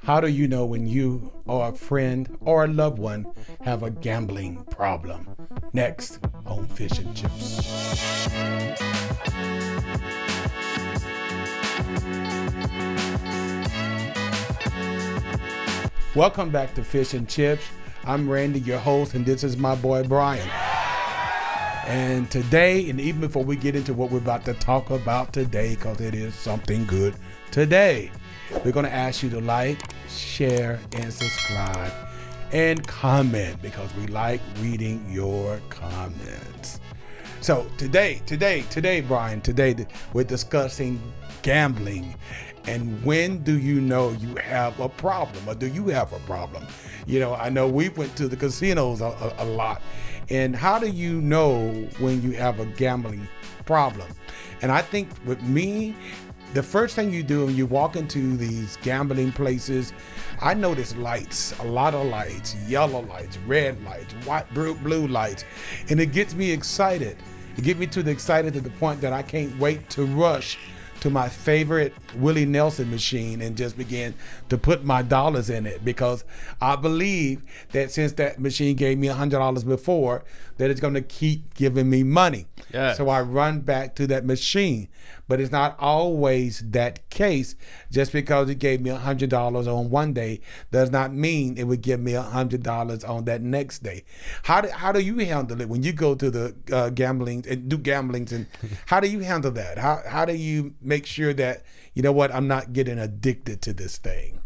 How do you know when you or a friend or a loved one have a gambling problem? Next on Fish and Chips. Welcome back to Fish and Chips. I'm Randy, your host, and this is my boy Brian. And today, and even before we get into what we're about to talk about today, because it is something good today, we're going to ask you to like, share, and subscribe, and comment, because we like reading your comments. So today, Brian, we're discussing gambling. And when do you know you have a problem, or do you have a problem? You know, I know we went to the casinos a lot. And how do you know when you have a gambling problem? And I think with me, the first thing you do when you walk into these gambling places, I notice lights, a lot of lights, yellow lights, red lights, white, blue lights, and it gets me excited. It gets me excited to the point that I can't wait to rush to my favorite Willie Nelson machine and just begin to put my dollars in it, because I believe that since that machine gave me $100 before, that it's going to keep giving me money. Yeah. So I run back to that machine. But it's not always that case. Just because it gave me $100 on one day does not mean it would give me $100 on that next day. How do you handle it when you go to the gambling and do gamblings? And how do you handle that? How do you make sure that, you know what, I'm not getting addicted to this thing?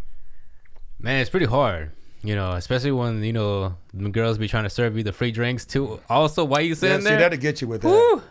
Man, it's pretty hard. You know, especially when, you know, the girls be trying to serve you the free drinks too. Also, why you sitting there? See, that'll get you with that. Woo!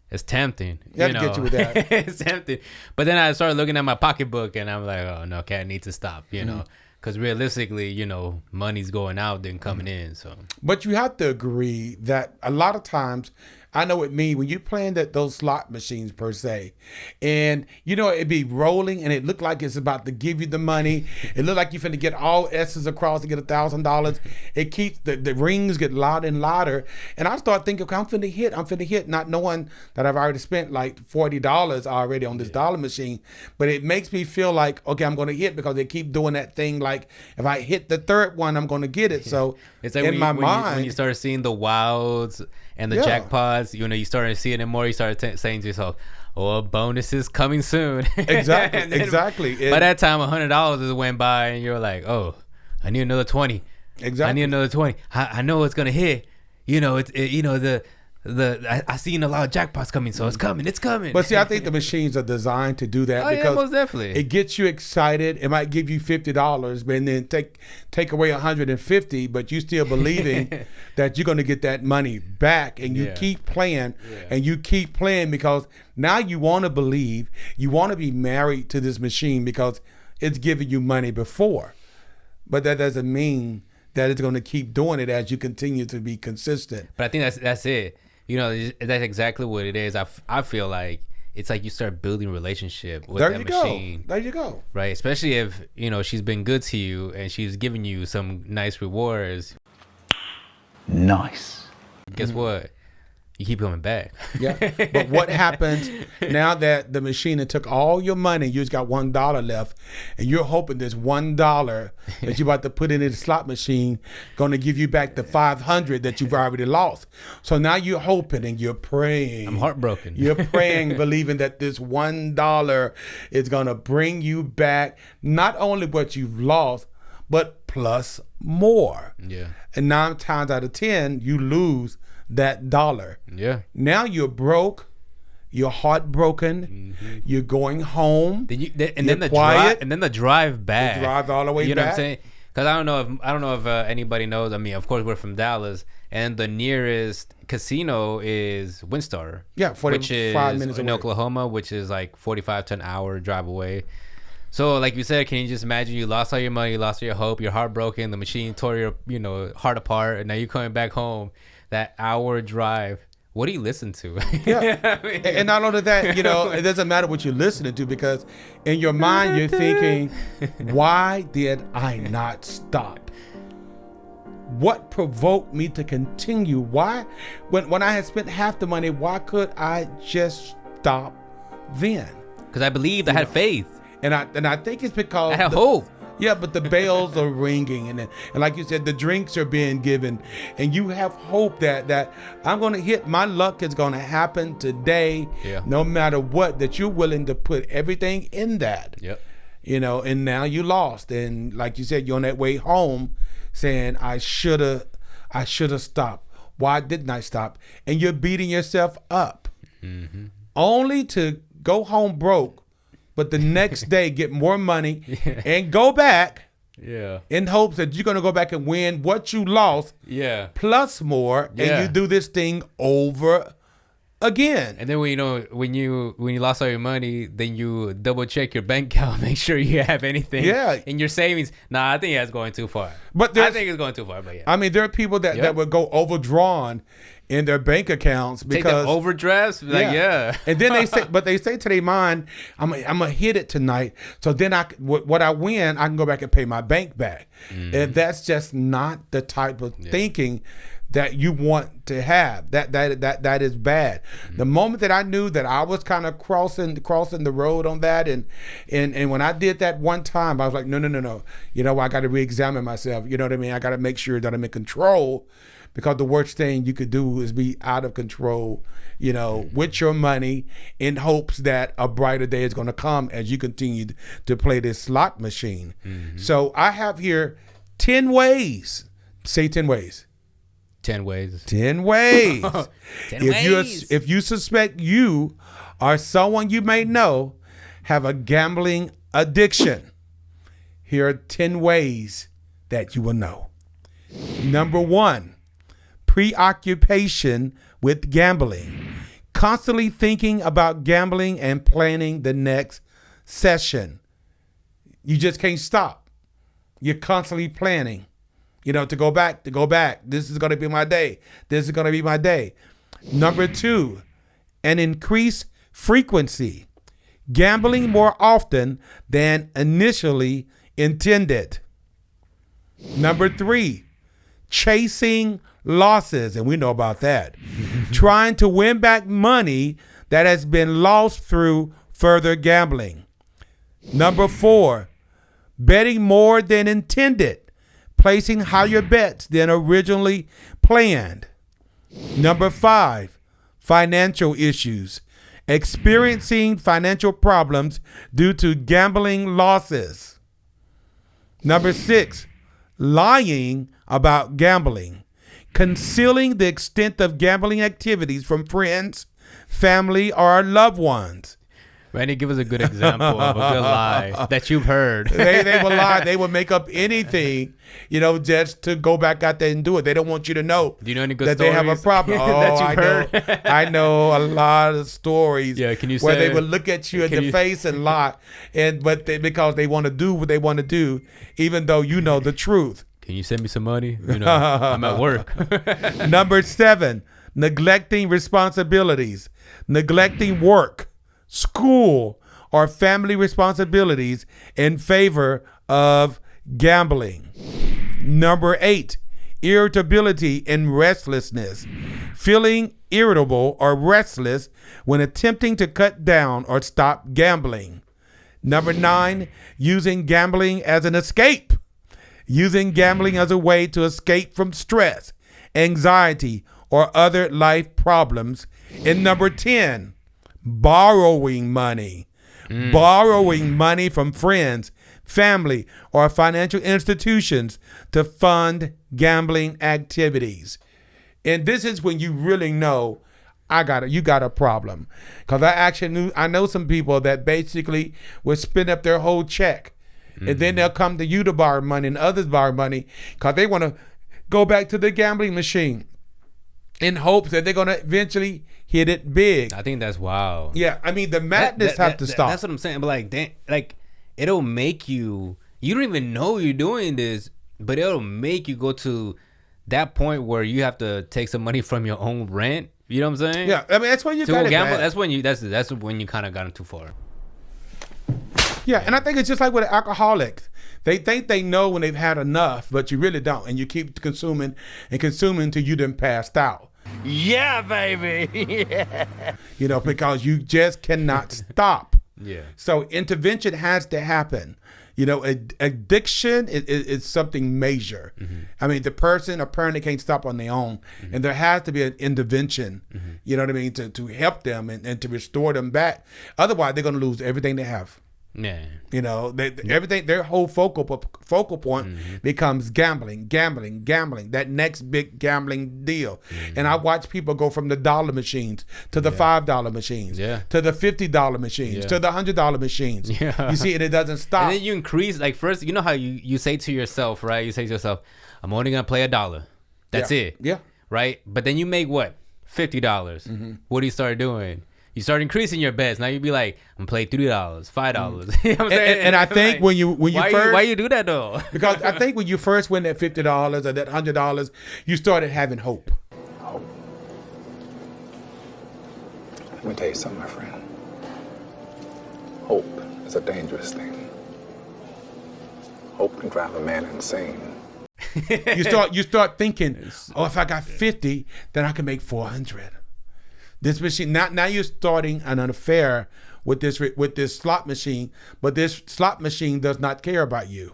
It's tempting. That'll get you with that. It's tempting. But then I started looking at my pocketbook and I'm like, oh, no, okay, I need to stop, you know. Because realistically, you know, money's going out then coming in. So, but you have to agree that a lot of times, I know with me, when you're playing those slot machines per se, and you know, it'd be rolling and it looked like it's about to give you the money. It looked like you're finna get all S's across to get $1,000. It keeps, the rings get louder and louder. And I start thinking, okay, I'm finna hit, not knowing that I've already spent like $40 already on this dollar machine. But it makes me feel like, okay, I'm gonna hit, because they keep doing that thing like, if I hit the third one, I'm gonna get it. So it's like in my mind, when you start seeing the wilds and the jackpots, you know, you start seeing it more, you start saying to yourself, oh, a bonus is coming soon. Exactly. Exactly. By that time, $100 has went by and you're like, oh, I need another 20. Exactly. I need another 20. I know it's gonna hit. You know, you know, I seen a lot of jackpots coming, so it's coming. But see, I think the machines are designed to do that, because most definitely it gets you excited. It might give you $50, but then take away $150, but you still believing that you're going to get that money back, and you keep playing, and you keep playing, because now you want to believe, you want to be married to this machine because it's giving you money before, but that doesn't mean that it's going to keep doing it as you continue to be consistent. But I think that's it. You know, that's exactly what it is. I feel like it's like you start building a relationship with that machine. There you go. Right? Especially if, you know, she's been good to you and she's giving you some nice rewards. Nice. Guess what? You keep coming back. Yeah. But what happens now that the machine that took all your money, you just got $1 left, and you're hoping this $1 that you're about to put in the slot machine going to give you back the $500 that you've already lost. So now you're hoping and you're praying. I'm heartbroken. You're praying, believing that this $1 is going to bring you back not only what you've lost, but plus more. Yeah. And 9 times out of 10, you lose that dollar. Yeah. Now you're broke, you're heartbroken, you're going home. And then the drive back. You drive all the way back. You know what I'm saying? Because I don't know if anybody knows. I mean, of course we're from Dallas, and the nearest casino is Windstar. Yeah, 45 minutes away. In Oklahoma, which is like 45 to an hour drive away. So, like you said, can you just imagine you lost all your money, you lost all your hope, you're heartbroken, the machine tore your heart apart, and now you're coming back home. That hour drive. What do you listen to? Yeah. I mean, and not only that, it doesn't matter what you're listening to, because in your mind you're thinking, why did I not stop? What provoked me to continue? Why, when I had spent half the money, why could I just stop then? Because I believed, I had faith. And I think it's because I had hope. Yeah, but the bells are ringing, and like you said, the drinks are being given, and you have hope that I'm going to hit, my luck is going to happen today, no matter what, that you're willing to put everything in that. Yep. You know, and now you lost, and like you said, you're on that way home saying, I should have stopped. Why didn't I stop? And you're beating yourself up, only to go home broke, but the next day get more money and go back in hopes that you're going to go back and win what you lost plus more, and you do this thing over again. And then when you lost all your money, then you double check your bank account, make sure you have anything in your savings. Nah, I think that's going too far. But I think it's going too far. But I mean, there are people that would go overdrawn in their bank accounts because take the overdrafts. And then they say to their mind, I'm gonna hit it tonight. So then what I win, I can go back and pay my bank back. And that's just not the type of thinking that you want to have. That is bad. The moment that I knew that I was kind of crossing the road on that, and when I did that one time, I was like, no. You know, I got to re-examine myself. You know what I mean? I got to make sure that I'm in control, because the worst thing you could do is be out of control, you know, with your money, in hopes that a brighter day is going to come as you continue to play this slot machine. So I have here 10 ways. Say 10 ways. 10 ways. 10 ways. If you suspect you or someone you may know have a gambling addiction, here are 10 ways that you will know. Number 1, preoccupation with gambling. Constantly thinking about gambling and planning the next session. You just can't stop. You're constantly planning. You know, to go back. This is going to be my day. This is going to be my day. Number 2, an increased frequency. Gambling more often than initially intended. Number 3, chasing losses. And we know about that. Trying to win back money that has been lost through further gambling. Number 4, betting more than intended. Placing higher bets than originally planned. Number 5, financial issues. Experiencing financial problems due to gambling losses. Number 6, lying about gambling. Concealing the extent of gambling activities from friends, family, or loved ones. Randy, give us a good example of a good lie that you've heard. They will lie. They will make up anything, you know, just to go back out there and do it. They don't want you to know, do you know any good that stories they have a problem. that you've heard? I know a lot of stories. Yeah, can you where say, they would look at you in the face and lie, because they want to do what they want to do, even though you know the truth. Can you send me some money? You know, I'm at work. Number 7, neglecting responsibilities. Neglecting work, school, or family responsibilities in favor of gambling. Number 8, irritability and restlessness. Feeling irritable or restless when attempting to cut down or stop gambling. Number 9, using gambling as an escape. Using gambling as a way to escape from stress, anxiety, or other life problems. And number 10, borrowing money. Borrowing money from friends, family, or financial institutions to fund gambling activities. And this is when you really know you got a problem. Because I know some people that basically would spend up their whole check. And then they'll come to you to borrow money, and others borrow money because they want to go back to the gambling machine in hopes that they're going to eventually hit it big. I think that's wild. Yeah, I mean, the madness have to stop. That's what I'm saying. But like it'll make you don't even know you're doing this, but it'll make you go to that point where you have to take some money from your own rent. You know what I'm saying? Yeah, I mean, that's when you got to gamble. That's when you kind of got too far. Yeah, and I think it's just like with alcoholics. They think they know when they've had enough, but you really don't. And you keep consuming until you done passed out. Yeah, baby. Yeah. You know, because you just cannot stop. Yeah. So intervention has to happen. You know, addiction is something major. I mean, the person apparently can't stop on their own, and there has to be an intervention, you know what I mean, to help them and to restore them back. Otherwise, they're going to lose everything they have. Yeah. You know, everything, their whole focal point becomes gambling. That next big gambling deal. And I watch people go from the dollar machines to the $5 machines, to the $50 machines, to the $100 machines. You see, and it doesn't stop. And then you increase, like, first, you know how you say to yourself, right? You say to yourself, I'm only going to play $1. That's it. Yeah. Right? But then you make what? $50. What do you start doing? You start increasing your bets. Now you be like, I'm playing $3, $5. You know what I'm saying? And I think like, when you first, why you do that though? Because I think when you first win that $50 or that $100, you started having hope. Hope. Let me tell you something, my friend. Hope is a dangerous thing. Hope can drive a man insane. You start thinking, oh, if I got 50, then I can make 400. This machine, now you're starting an affair with this slot machine, but this slot machine does not care about you.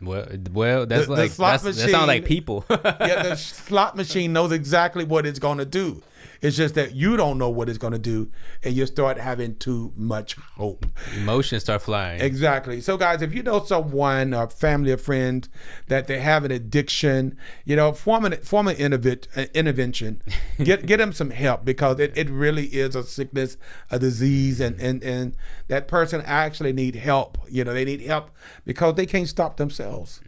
Well, that sounds like people. Yeah, the slot machine knows exactly what it's going to do. It's just that you don't know what it's going to do, and you start having too much hope. Emotions start flying. Exactly. So, guys, if you know someone, or family or friends, that they have an addiction, you know, form an intervention. Get them some help, because it really is a sickness, a disease, and that person actually need help. You know, they need help because they can't stop themselves.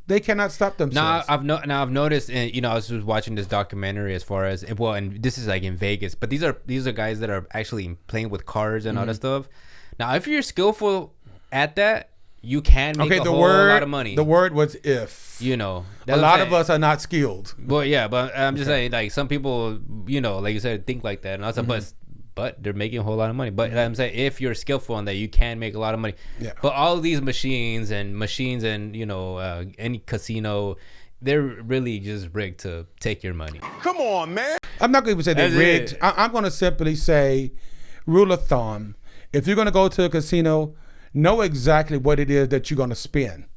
They cannot stop themselves. Now I've noticed, and you know, I was just watching this documentary as far as, well, and this is like in Vegas, but these are guys that are actually playing with cards and all that stuff. Now, if you're skillful at that, you can make a whole lot of money. The word was if. You know, a lot of us are not skilled. Well, yeah, but I'm just saying, like, some people, you know, like you said, think like that, and I said, but they're making a whole lot of money. But I'm saying, if you're skillful in that, you can make a lot of money. Yeah. But all of these machines and you know, any casino, they're really just rigged to take your money. Come on, man. I'm not going to say they're rigged. I'm going to simply say, rule of thumb, if you're going to go to a casino, know exactly what it is that you're going to spend.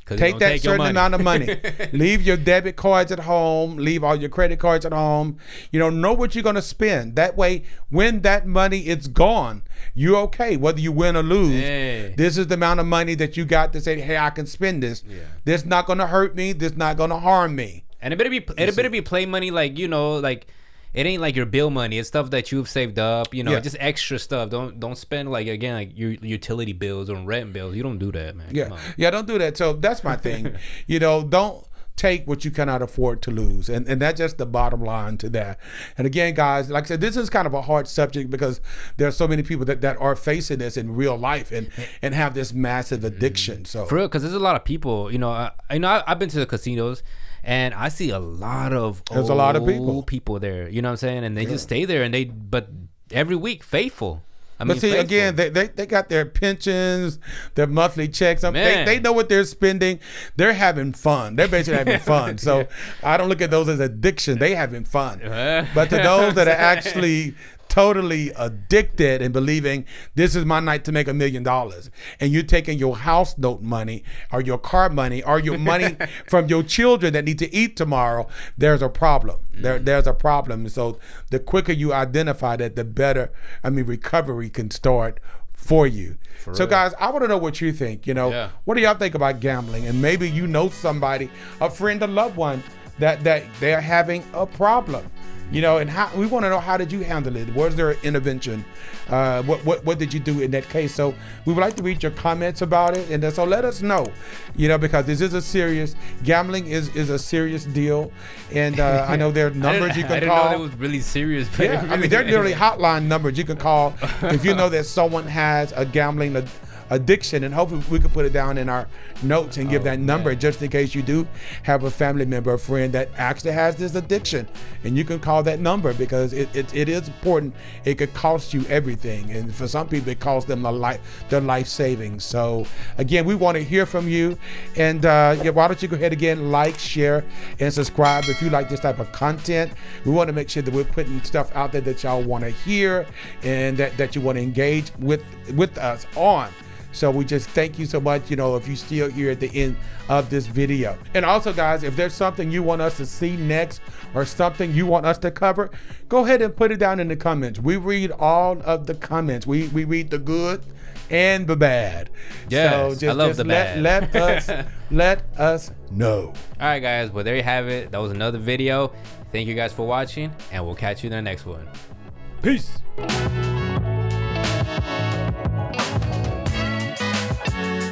Take that certain amount of money. Leave your debit cards at home. Leave all your credit cards at home. You know what you're going to spend. That way, when that money is gone, you're okay. Whether you win or lose, this is the amount of money that you got to say, hey, I can spend this. This not going to hurt me. This not going to harm me. And it better be play money, like, you know, like, it ain't like your bill money. It's stuff that you've saved up, you know, just extra stuff. Don't spend, like, again, like your utility bills or rent bills. You don't do that, man. Yeah, don't do that. So that's my thing. You know, don't take what you cannot afford to lose. And that's just the bottom line to that. And again, guys, like I said, this is kind of a hard subject because there are so many people that are facing this in real life and have this massive addiction. So for real, because there's a lot of people, you know, I've been to the casinos, and I see a lot of people there, you know what I'm saying? And they just stay there, but every week, faithful. But see, again, they got their pensions, their monthly checks. They know what they're spending. They're having fun. They're basically having fun. So I don't look at those as addiction. They having fun. But to those that are actually totally addicted and believing this is my night to make $1 million, and you're taking your house note money or your car money or your money from your children that need to eat tomorrow, there's a problem. There's a problem. So the quicker you identify that, the better, recovery can start for you. So guys, I want to know what you think. You know, what do y'all think about gambling? And maybe you know somebody, a friend, a loved one that they're having a problem. You know, and we want to know, how did you handle it? Was there an intervention? What did you do in that case? So we would like to read your comments about it, and so let us know. You know, because this is gambling is a serious deal, and I know there are numbers you can call. I didn't know it was really serious. Yeah, there are literally hotline numbers you can call if you know that someone has a gambling addiction, and hopefully we can put it down in our notes and give that number just in case you do have a family member or friend that actually has this addiction, and you can call that number because it is important. It could cost you everything, and for some people it costs them their life savings. So again, we want to hear from you, and why don't you go ahead again, like, share, and subscribe if you like this type of content. We want to make sure that we're putting stuff out there that y'all want to hear and that you want to engage with us on. So we just thank you so much, if you still here at the end of this video. And also, guys, if there's something you want us to see next or something you want us to cover, go ahead and put it down in the comments. We read all of the comments. We read the good and the bad. Yes, so I love the bad. Let us know. All right, guys. Well, there you have it. That was another video. Thank you guys for watching, and we'll catch you in the next one. Peace.